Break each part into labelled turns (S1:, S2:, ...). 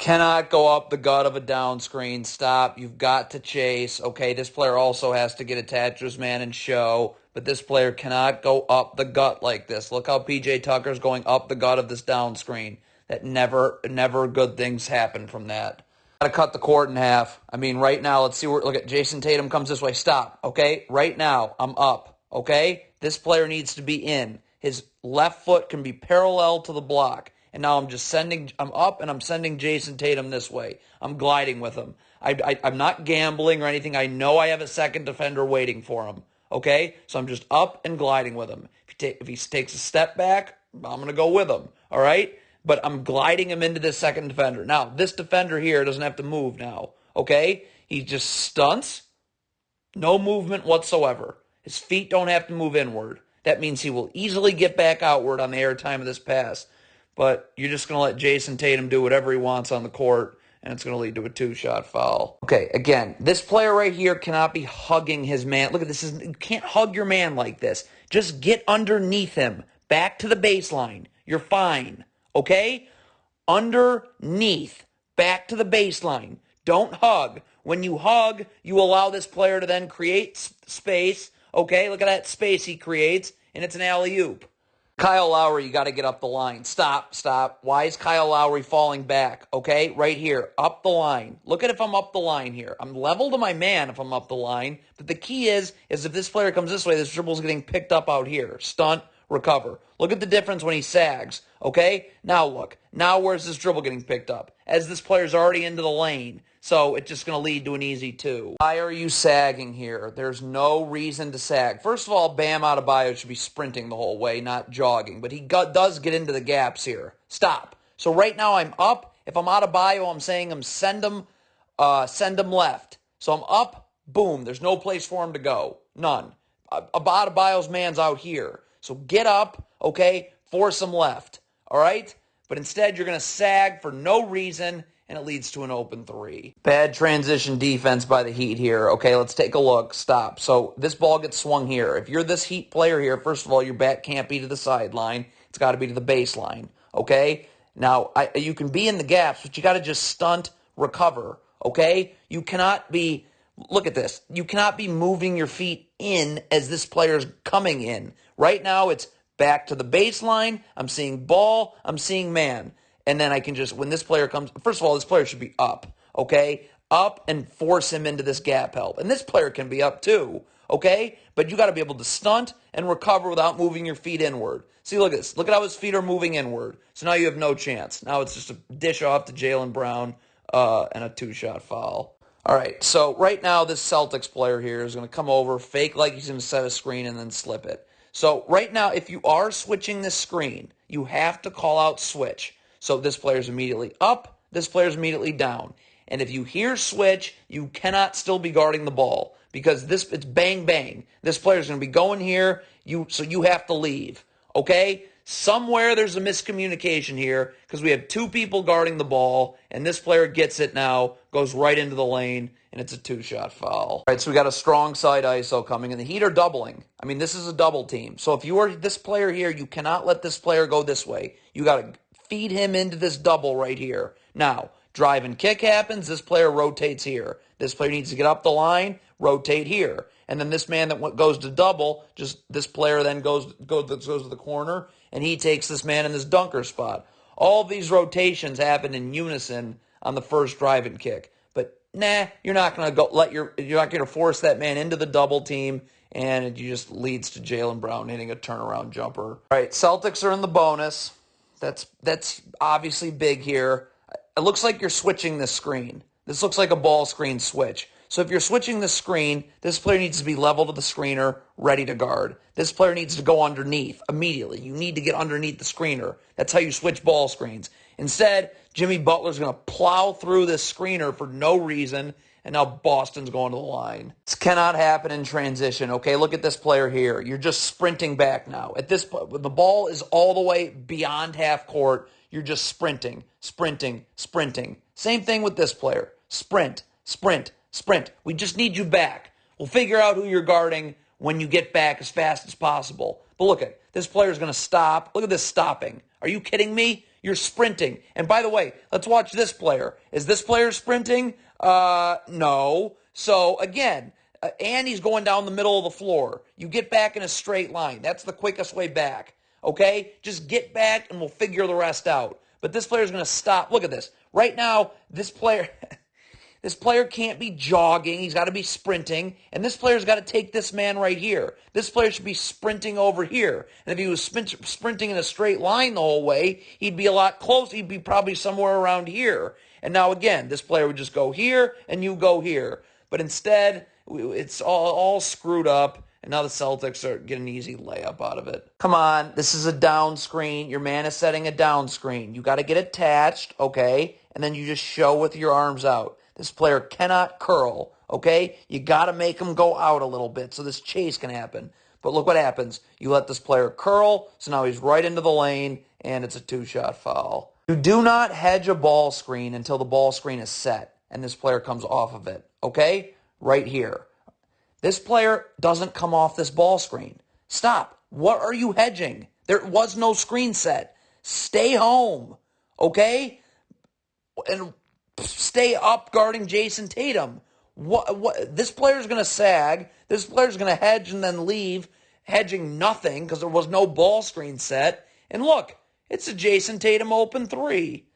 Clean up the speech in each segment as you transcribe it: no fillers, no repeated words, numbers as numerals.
S1: Cannot go up the gut of a down screen. Stop. You've got to chase. Okay, this player also has to get attached to his man and show, but this player cannot go up the gut like this. Look how PJ Tucker's going up the gut of this down screen. That never good things happen from that. Got to cut the court in half. I mean, right now, let's see where, look at Jason Tatum comes this way. Stop. Okay, right now, I'm up. Okay, this player needs to be in. His left foot can be parallel to the block. And now I'm up and I'm sending Jason Tatum this way. I'm gliding with him. I'm not gambling or anything. I know I have a second defender waiting for him. Okay? So I'm just up and gliding with him. If he takes a step back, I'm going to go with him. All right? But I'm gliding him into this second defender. Now, this defender here doesn't have to move now. Okay? He just stunts. No movement whatsoever. His feet don't have to move inward. That means he will easily get back outward on the airtime of this pass. But you're just going to let Jason Tatum do whatever he wants on the court, and it's going to lead to a two-shot foul. Okay, again, this player right here cannot be hugging his man. Look at this. You can't hug your man like this. Just get underneath him. Back to the baseline. You're fine. Okay? Underneath. Back to the baseline. Don't hug. When you hug, you allow this player to then create space. Okay? Look at that space he creates, and it's an alley-oop. Kyle Lowry, you got to get up the line. Stop. Why is Kyle Lowry falling back? Okay, right here, up the line. Look at if I'm up the line here. I'm level to my man if I'm up the line. But the key is if this player comes this way, this dribble's getting picked up out here. Stunt, recover. Look at the difference when he sags. Okay, now look. Now where's this dribble getting picked up? As this player's already into the lane. So it's just going to lead to an easy two. Why are you sagging here? There's no reason to sag. First of all, Bam Adebayo should be sprinting the whole way, not jogging. But he does get into the gaps here. Stop. So right now I'm up. If I'm Adebayo, I'm saying send him left. So I'm up. Boom. There's no place for him to go. None. Adebayo's man's out here. So get up. Okay. Force him left. All right. But instead, you're going to sag for no reason, and it leads to an open three. Bad transition defense by the Heat here. Okay, let's take a look. Stop. So this ball gets swung here. If you're this Heat player here, first of all, your bat can't be to the sideline. It's got to be to the baseline. Okay? Now, you can be in the gaps, but you got to just stunt, recover. Okay? You cannot be, look at this. You cannot be moving your feet in as this player's coming in. Right now, it's back to the baseline. I'm seeing ball. I'm seeing man. And then I can just, when this player comes, first of all, this player should be up, okay? Up and force him into this gap help. And this player can be up too, okay? But you got to be able to stunt and recover without moving your feet inward. See, look at this. Look at how his feet are moving inward. So now you have no chance. Now it's just a dish off to Jaylen Brown and a two-shot foul. All right, so right now this Celtics player here is going to come over, fake like he's going to set a screen, and then slip it. So right now, if you are switching this screen, you have to call out switch. So this player's immediately up, this player's immediately down. And if you hear switch, you cannot still be guarding the ball because it's bang, bang. This player's going to be going here, so you have to leave, okay? Somewhere there's a miscommunication here because we have two people guarding the ball, and this player gets it now, goes right into the lane, and it's a two-shot foul. All right, so we got a strong side ISO coming, and the Heat are doubling. I mean, this is a double team. So if you are this player here, you cannot let this player go this way. You got to feed him into this double right here. Now, drive and kick happens. This player rotates here. This player needs to get up the line, rotate here. And then this man that goes to double, just this player then goes to the corner, and he takes this man in this dunker spot. All of these rotations happen in unison on the first drive and kick. But nah, you're not going to you're not going to force that man into the double team, and it just leads to Jaylen Brown hitting a turnaround jumper. All right, Celtics are in the bonus. That's obviously big here. It looks like you're switching this screen. This looks like a ball screen switch. So if you're switching the screen, this player needs to be level to the screener, ready to guard. This player needs to go underneath immediately. You need to get underneath the screener. That's how you switch ball screens. Instead, Jimmy Butler's going to plow through this screener for no reason, and now Boston's going to the line. This cannot happen in transition. Okay, look at this player here. You're just sprinting back now. At this point, the ball is all the way beyond half court. You're just sprinting. Same thing with this player. Sprint. We just need you back. We'll figure out who you're guarding when you get back as fast as possible. But look at this player's going to stop. Look at this stopping. Are you kidding me? You're sprinting. And by the way, let's watch this player. Is this player sprinting? No. So again, and he's going down the middle of the floor. You get back in a straight line. That's the quickest way back. Okay? Just get back and we'll figure the rest out. But this player's going to stop. Look at this. Right now, this player this player can't be jogging. He's got to be sprinting. And this player's got to take this man right here. This player should be sprinting over here. And if he was sprinting in a straight line the whole way, he'd be a lot closer. He'd be probably somewhere around here. And now again, this player would just go here and you go here. But instead, it's all screwed up. And now the Celtics are getting an easy layup out of it. Come on, this is a down screen. Your man is setting a down screen. You got to get attached, okay? And then you just show with your arms out. This player cannot curl, okay? You got to make him go out a little bit so this chase can happen. But look what happens. You let this player curl, so now he's right into the lane, and it's a two-shot foul. You do not hedge a ball screen until the ball screen is set, and this player comes off of it, okay? Right here. This player doesn't come off this ball screen. Stop. What are you hedging? There was no screen set. Stay home, okay? And stay up guarding Jason Tatum. What? This player's going to sag. This player's going to hedge and then leave, hedging nothing because there was no ball screen set. And look, it's a Jason Tatum open three.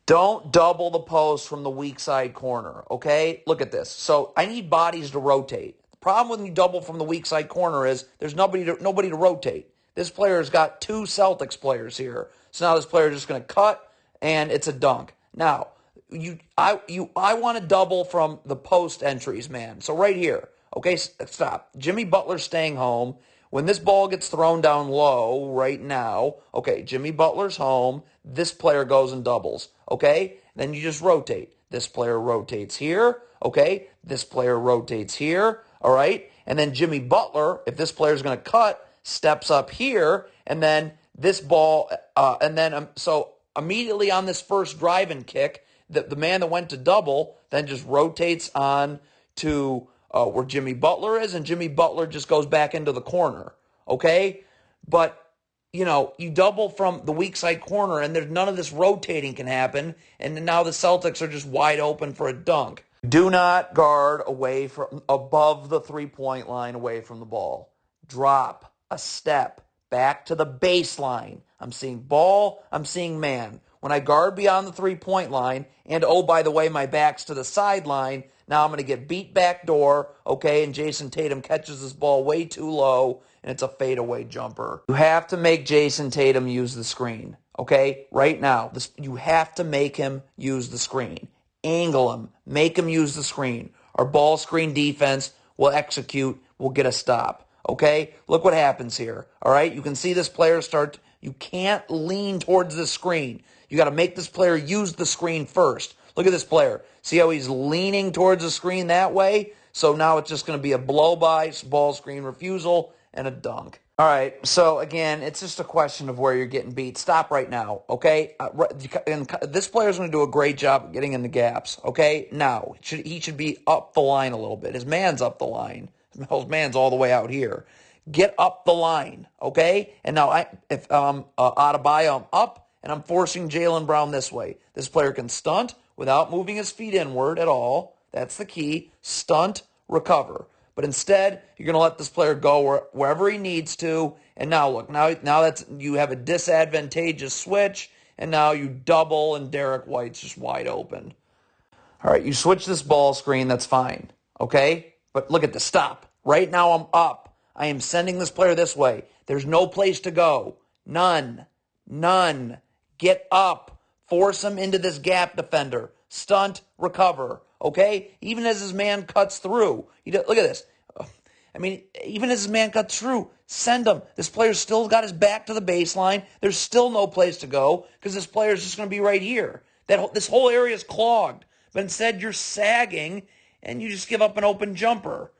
S1: Don't double the post from the weak side corner, okay? Look at this. So I need bodies to rotate. The problem when you double from the weak side corner is there's nobody to rotate. This player's got two Celtics players here. So now this player is just going to cut, and it's a dunk. Now, I want to double from the post entries, man. So right here, okay, stop. Jimmy Butler's staying home. When this ball gets thrown down low right now, okay, Jimmy Butler's home. This player goes and doubles, okay? Then you just rotate. This player rotates here, okay? This player rotates here, all right? And then Jimmy Butler, if this player's going to cut, steps up here, and then this ball, so immediately on this first drive and kick, the man that went to double then just rotates on to where Jimmy Butler is, and Jimmy Butler just goes back into the corner, okay? But, you know, you double from the weak side corner, and there's none of this rotating can happen, and now the Celtics are just wide open for a dunk. Do not guard away from above the three-point line away from the ball. Drop a step back to the baseline. I'm seeing ball, I'm seeing man. When I guard beyond the three-point line, and oh, by the way, my back's to the sideline, now I'm going to get beat back door, okay, and Jason Tatum catches this ball way too low, and it's a fadeaway jumper. You have to make Jason Tatum use the screen, okay? Right now, you have to make him use the screen. Angle him. Make him use the screen. Our ball screen defense will execute, will get a stop, okay? Look what happens here, all right? You can see this player start. You can't lean towards the screen. You got to make this player use the screen first. Look at this player. See how he's leaning towards the screen that way? So now it's just going to be a blow-by, ball screen refusal, and a dunk. All right, so again, it's just a question of where you're getting beat. Stop right now, okay? And this player's going to do a great job getting in the gaps, okay? Now, he should be up the line a little bit. His man's up the line. His man's all the way out here. Get up the line, okay? And now, if Adebayo, I'm up, and I'm forcing Jaylen Brown this way. This player can stunt without moving his feet inward at all. That's the key. Stunt, recover. But instead, you're going to let this player go wherever he needs to. And now look, now that's you have a disadvantageous switch, and now you double, and Derek White's just wide open. All right, you switch this ball screen, that's fine, okay? But look at this, stop. Right now I'm up. I am sending this player this way. There's no place to go. None. Get up. Force him into this gap defender. Stunt, recover. Okay? Even as his man cuts through. Look at this. I mean, even as his man cuts through, send him. This player's still got his back to the baseline. There's still no place to go because this player's just going to be right here. This whole area is clogged. But instead, you're sagging, and you just give up an open jumper.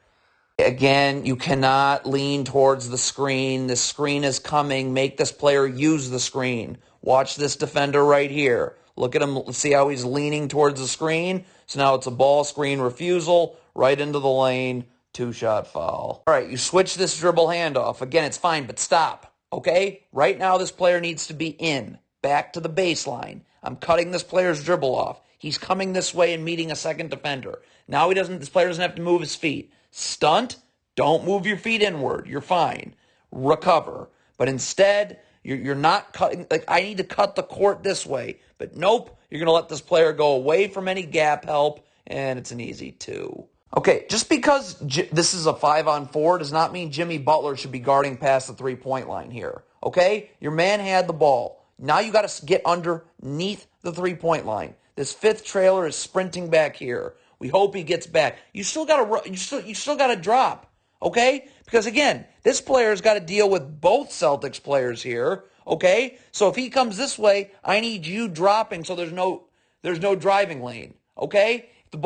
S1: Again, you cannot lean towards the screen. The screen is coming. Make this player use the screen. Watch this defender right here. Look at him. See how he's leaning towards the screen? So now it's a ball screen refusal right into the lane. Two-shot foul. All right, you switch this dribble handoff. Again, it's fine, but stop. Okay? Right now, this player needs to be in. back to the baseline. I'm cutting this player's dribble off. He's coming this way and meeting a second defender. Now this player doesn't have to move his feet. Stunt, don't move your feet inward. You're fine. Recover. But instead, you're not cutting, like I need to cut the court this way. But nope, you're going to let this player go away from any gap help, and it's an easy 2. Okay, just because this is a 5-on-4 does not mean Jimmy Butler should be guarding past the three-point line here. Okay? Your man had the ball. Now you got to get underneath the three-point line. This fifth trailer is sprinting back here. We hope he gets back. You still got to drop. Okay? Because again, this player's got to deal with both Celtics players here. Okay? So if he comes this way, I need you dropping so there's no driving lane. Okay? If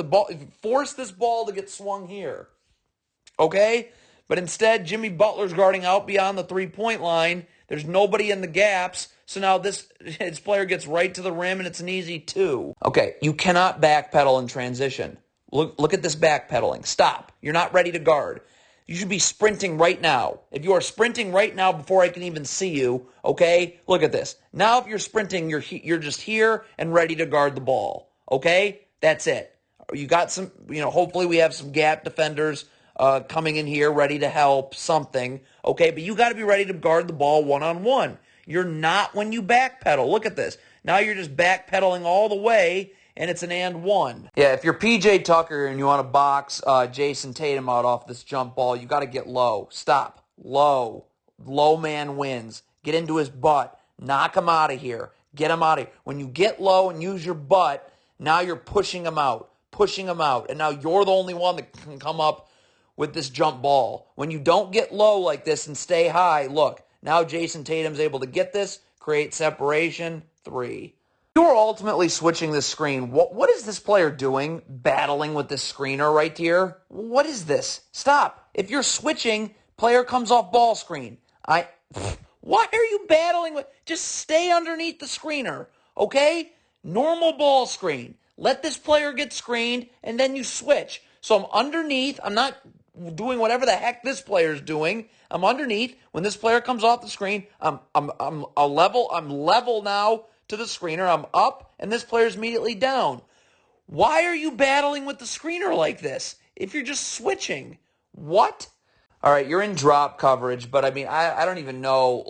S1: you force this ball to get swung here. Okay? But instead, Jimmy Butler's guarding out beyond the three-point line. There's nobody in the gaps. So now his player gets right to the rim, and it's an easy 2. Okay, you cannot backpedal in transition. Look at this backpedaling. Stop. You're not ready to guard. You should be sprinting right now. If you are sprinting right now before I can even see you, okay, look at this. Now if you're sprinting, you're just here and ready to guard the ball. Okay? That's it. You got some, hopefully we have some gap defenders coming in here ready to help something. Okay? But you got to be ready to guard the ball one-on-one. You're not when you backpedal. Look at this. Now you're just backpedaling all the way, and it's an and 1. Yeah, if you're PJ Tucker and you want to box Jason Tatum out off this jump ball, you got to get low. Stop. Low. Low man wins. Get into his butt. Knock him out of here. Get him out of here. When you get low and use your butt, now you're pushing him out. Pushing him out. And now you're the only one that can come up with this jump ball. When you don't get low like this and stay high, look. Now Jason Tatum's able to get this, create separation, 3. You are ultimately switching this screen. What is this player doing? Battling with this screener right here? What is this? Stop. If you're switching, player comes off ball screen. Why are you battling with? Just stay underneath the screener, okay? Normal ball screen. Let this player get screened, and then you switch. So I'm underneath. I'm not doing whatever the heck this player's doing. I'm underneath. When this player comes off the screen, I'm level now to the screener. I'm up, and this player's immediately down. Why are you battling with the screener like this if you're just switching? What? All right, you're in drop coverage, but I don't even know.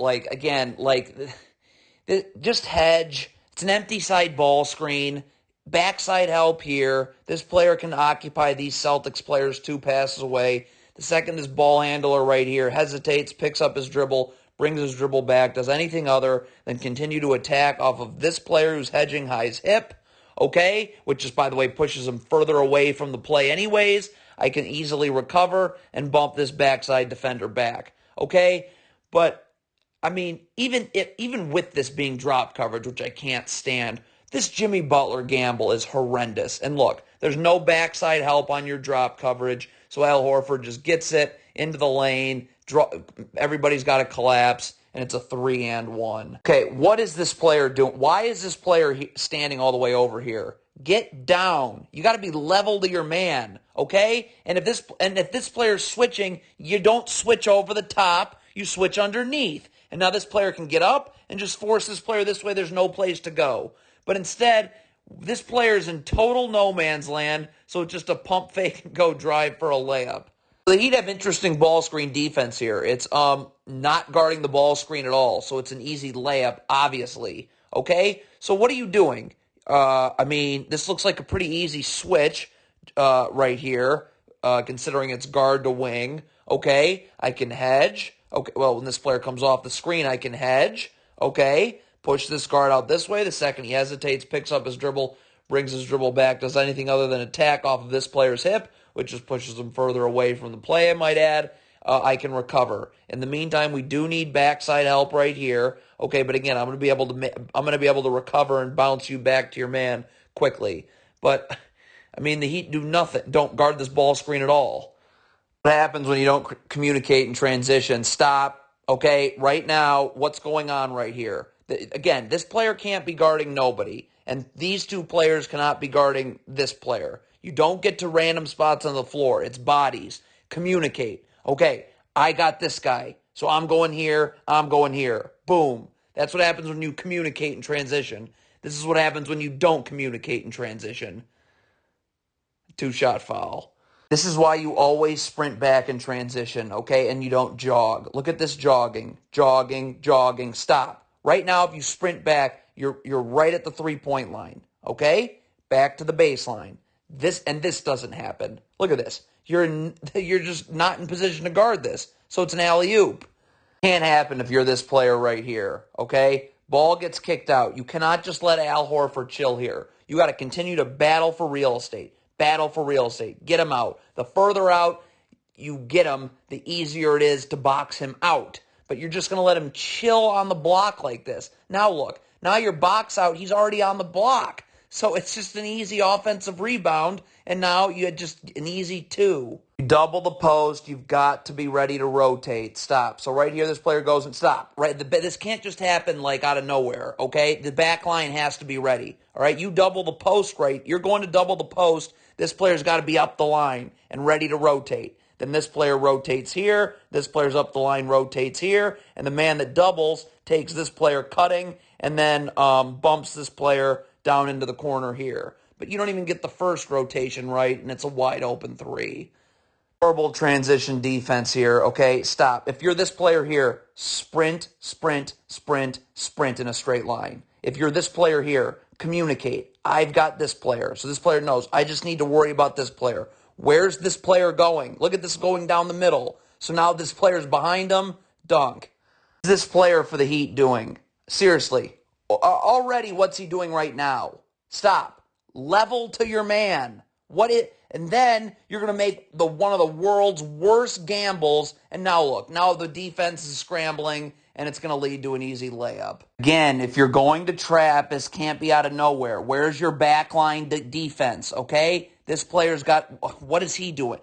S1: Just hedge. It's an empty side ball screen. Backside help here. This player can occupy these Celtics players 2 passes away. The second this ball handler right here hesitates, picks up his dribble, brings his dribble back, does anything other than continue to attack off of this player who's hedging his hip, okay? Which just, by the way, pushes him further away from the play anyways. I can easily recover and bump this backside defender back, okay? But, even with this being drop coverage, which I can't stand, this Jimmy Butler gamble is horrendous. And look, there's no backside help on your drop coverage, so Al Horford just gets it into the lane. Everybody's got to collapse, and it's a 3 and 1. Okay, what is this player doing? Why is this player standing all the way over here? Get down. You got to be level to your man, okay? And if this player's switching, you don't switch over the top. You switch underneath. And now this player can get up and just force this player this way. There's no place to go. But instead, this player's in total no man's land, so it's just a pump fake and go drive for a layup. The Heat have interesting ball screen defense here. It's not guarding the ball screen at all, so it's an easy layup, obviously. Okay? So what are you doing? This looks like a pretty easy switch right here, considering it's guard to wing. Okay? I can hedge. Okay, well, when this player comes off the screen, I can hedge. Okay? Push this guard out this way. The second he hesitates, picks up his dribble, brings his dribble back, does anything other than attack off of this player's hip, which just pushes him further away from the play, I might add. I can recover. In the meantime, we do need backside help right here. Okay, but again, I'm going to be able to recover and bounce you back to your man quickly. But the Heat do nothing. Don't guard this ball screen at all. What happens when you don't communicate in transition? Stop. Okay, right now, what's going on right here? Again, this player can't be guarding nobody, and these 2 players cannot be guarding this player. You don't get to random spots on the floor. It's bodies. Communicate. Okay, I got this guy, so I'm going here, I'm going here. Boom. That's what happens when you communicate in transition. This is what happens when you don't communicate in transition. Two-shot foul. This is why you always sprint back in transition, okay? And you don't jog. Look at this jogging. Jogging, jogging, stop. Right now, if you sprint back, you're right at the three-point line, okay? Back to the baseline. This doesn't happen. Look at this. You're just not in position to guard this. So it's an alley-oop. Can't happen if you're this player right here, okay? Ball gets kicked out. You cannot just let Al Horford chill here. You got to continue to battle for real estate. Battle for real estate. Get him out. The further out you get him, the easier it is to box him out. But you're just going to let him chill on the block like this. Now look. Now your box out, he's already on the block. So it's just an easy offensive rebound, and now you had just an easy two. You double the post, you've got to be ready to rotate. Stop. So right here, this player goes and stop. Right, this can't just happen like out of nowhere, okay? The back line has to be ready, all right? You double the post, right? You're going to double the post. This player's got to be up the line and ready to rotate. Then this player rotates here, this player's up the line, rotates here, and the man that doubles takes this player cutting and then bumps this player down into the corner here. But you don't even get the first rotation right, and it's a wide open three. Horrible transition defense here, okay? Stop. If you're this player here, sprint, sprint, sprint, sprint in a straight line. If you're this player here, communicate. I've got this player. So this player knows, I just need to worry about this player. Where's this player going? Look at this going down the middle. So now this player's behind him, dunk. What's this player for the Heat doing? Seriously. Already, what's he doing right now? Stop. Level to your man. And then you're going to make one of the world's worst gambles. And now look, now the defense is scrambling, and it's going to lead to an easy layup. Again, if you're going to trap, this can't be out of nowhere. Where's your backline defense, okay? This player's got, what is he doing?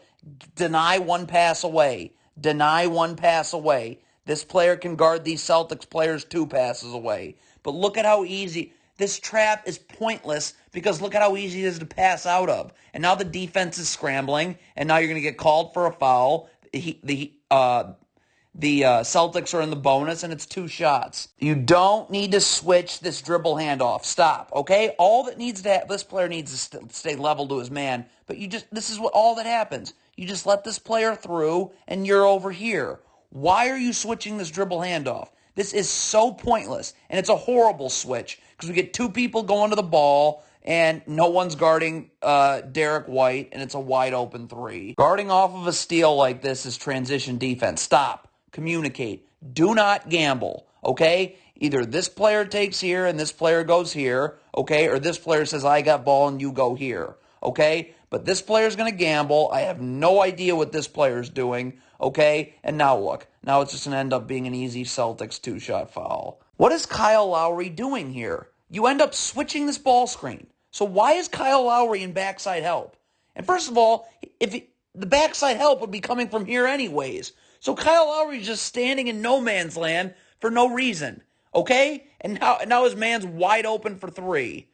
S1: Deny one pass away. Deny one pass away. This player can guard these Celtics players 2 passes away. But look at how easy. This trap is pointless because look at how easy it is to pass out of. And now the defense is scrambling, and now you're going to get called for a foul. The Celtics are in the bonus, and it's 2 shots. You don't need to switch this dribble handoff. Stop, okay? All that needs to happen, this player needs to stay level to his man, but this is all that happens. You just let this player through, and you're over here. Why are you switching this dribble handoff? This is so pointless, and it's a horrible switch because we get 2 people going to the ball, and no one's guarding Derek White, and it's a wide open 3. Guarding off of a steal like this is transition defense. Stop. Communicate. Do not gamble, okay? Either this player takes here and this player goes here, okay? Or this player says, I got ball and you go here, okay? But this player's going to gamble. I have no idea what this player's doing, okay? And now look. Now it's just going to end up being an easy Celtics 2-shot foul. What is Kyle Lowry doing here? You end up switching this ball screen. So why is Kyle Lowry in backside help? And first of all, the backside help would be coming from here anyways. So Kyle Lowry's just standing in no man's land for no reason, okay? And now his man's wide open for 3.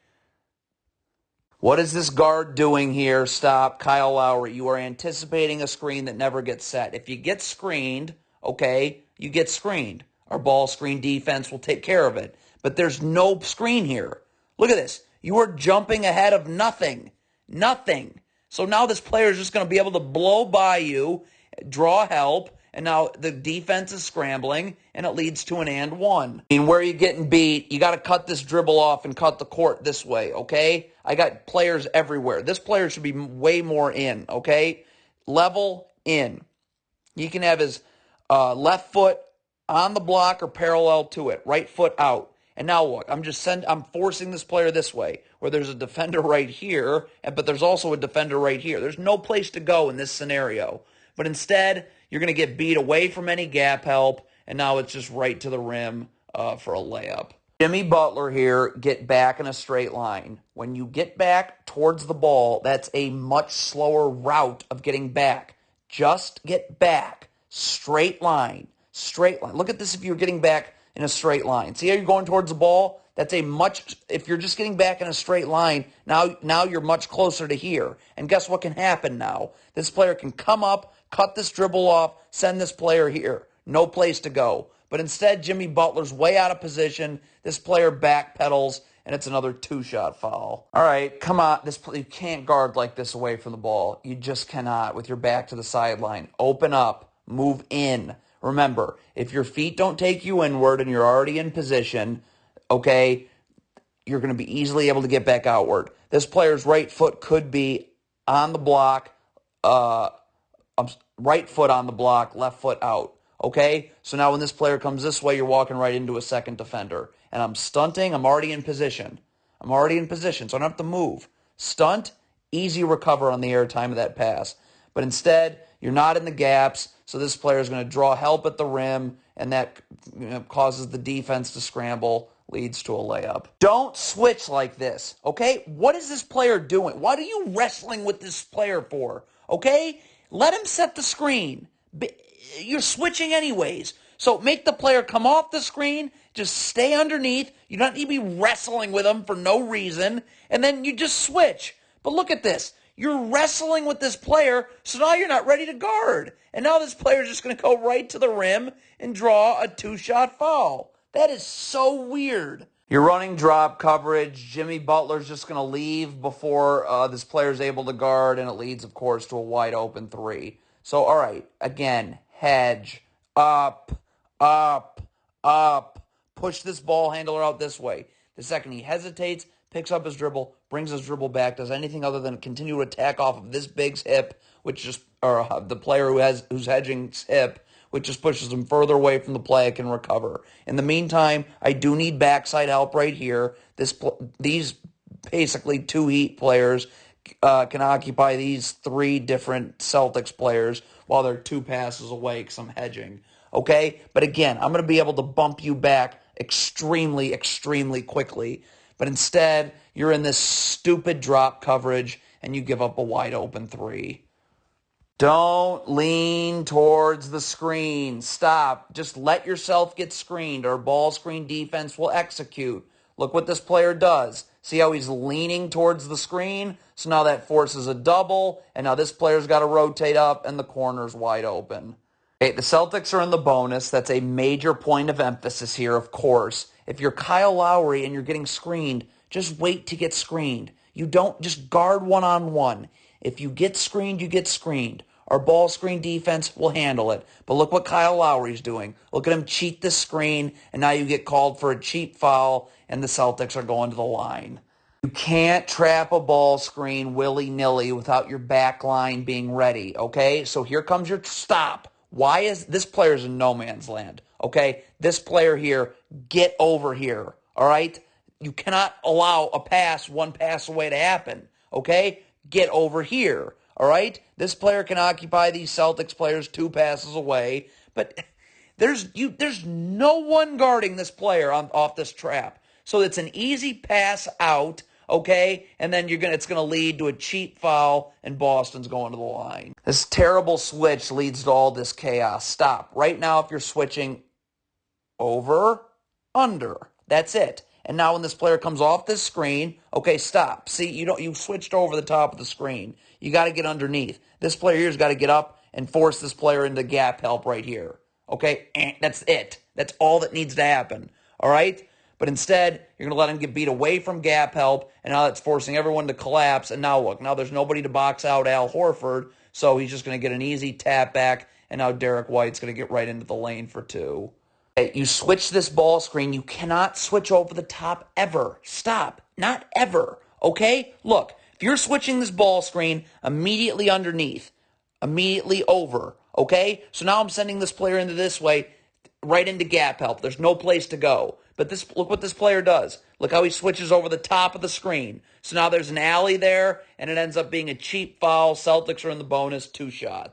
S1: What is this guard doing here? Stop. Kyle Lowry, you are anticipating a screen that never gets set. If you get screened, okay, you get screened. Our ball screen defense will take care of it. But there's no screen here. Look at this. You are jumping ahead of nothing. Nothing. So now this player is just going to be able to blow by you, draw help, and now the defense is scrambling, and it leads to an and 1. I mean, where are you getting beat? You got to cut this dribble off and cut the court this way, okay? I got players everywhere. This player should be way more in, okay? Level in. He can have his left foot on the block or parallel to it, right foot out. And now look, I'm forcing this player this way, where there's a defender right here, but there's also a defender right here. There's no place to go in this scenario. But instead, you're going to get beat away from any gap help, and now it's just right to the rim for a layup. Jimmy Butler here, get back in a straight line. When you get back towards the ball, that's a much slower route of getting back. Just get back. Straight line. Straight line. Look at this if you're getting back in a straight line. See how you're going towards the ball? If you're just getting back in a straight line, now you're much closer to here. And guess what can happen now? This player can come up, cut this dribble off, send this player here. No place to go. But instead, Jimmy Butler's way out of position. This player backpedals, and it's another two-shot foul. All right, come on. You can't guard like this away from the ball. You just cannot with your back to the sideline. Open up. Move in. Remember, if your feet don't take you inward and you're already in position, okay, you're going to be easily able to get back outward. This player's right foot could be on the block, right foot on the block, left foot out. Okay? So now when this player comes this way, you're walking right into a second defender. And I'm stunting. I'm already in position. So I don't have to move. Stunt, easy recover on the air time of that pass. But instead, you're not in the gaps, so this player is going to draw help at the rim, and that causes the defense to scramble, leads to a layup. Don't switch like this, okay? What is this player doing? What are you wrestling with this player for, okay? Let him set the screen. You're switching anyways. So make the player come off the screen, just stay underneath. You don't need to be wrestling with him for no reason, and then you just switch. But look at this. You're wrestling with this player, so now you're not ready to guard. And now this player is just going to go right to the rim and draw a two-shot foul. That is so weird. You're running drop coverage. Jimmy Butler's just going to leave before this player's able to guard, and it leads, of course, to a wide-open three. So, all right, again, hedge, up, up, up. Push this ball handler out this way. The second he hesitates, picks up his dribble, brings his dribble back, does anything other than continue to attack off of this big's hip, or the player who's hedging's hip, which just pushes him further away from the play, it can recover. In the meantime, I do need backside help right here. These basically two Heat players can occupy these three different Celtics players while they're two passes away because I'm hedging. Okay? But again, I'm going to be able to bump you back extremely, extremely quickly. But instead, you're in this stupid drop coverage and you give up a wide open three. Don't lean towards the screen. Stop. Just let yourself get screened or ball screen defense will execute. Look what this player does. See how he's leaning towards the screen? So now that forces a double, and now this player's got to rotate up, and the corner's wide open. Okay, the Celtics are in the bonus. That's a major point of emphasis here, of course. If you're Kyle Lowry and you're getting screened, just wait to get screened. You don't just guard one-on-one. If you get screened, you get screened. Our ball screen defense will handle it. But look what Kyle Lowry's doing. Look at him cheat the screen, and now you get called for a cheap foul, and the Celtics are going to the line. You can't trap a ball screen willy-nilly without your back line being ready, okay? So here comes your stop. Why is this player's in no man's land, okay? This player here, get over here, all right? You cannot allow one pass away to happen, okay? Get over here. All right? This player can occupy these Celtics players two passes away, but there's no one guarding this player off this trap. So it's an easy pass out, okay? And then it's going to lead to a cheap foul, and Boston's going to the line. This terrible switch leads to all this chaos. Stop. Right now, if you're switching over, under, that's it. And now when this player comes off this screen, okay, stop. See, you switched over the top of the screen. You got to get underneath. This player here's got to get up and force this player into gap help right here. Okay, that's it. That's all that needs to happen. All right? But instead, you're going to let him get beat away from gap help, and now that's forcing everyone to collapse. And now look, now there's nobody to box out Al Horford, so he's just going to get an easy tap back, and now Derek White's going to get right into the lane for two. You switch this ball screen. You cannot switch over the top ever. Stop. Not ever. Okay? Look, if you're switching this ball screen, immediately underneath. Immediately over. Okay? So now I'm sending this player into this way, right into gap help. There's no place to go. But look what this player does. Look how he switches over the top of the screen. So now there's an alley there, and it ends up being a cheap foul. Celtics are in the bonus, 2 shots.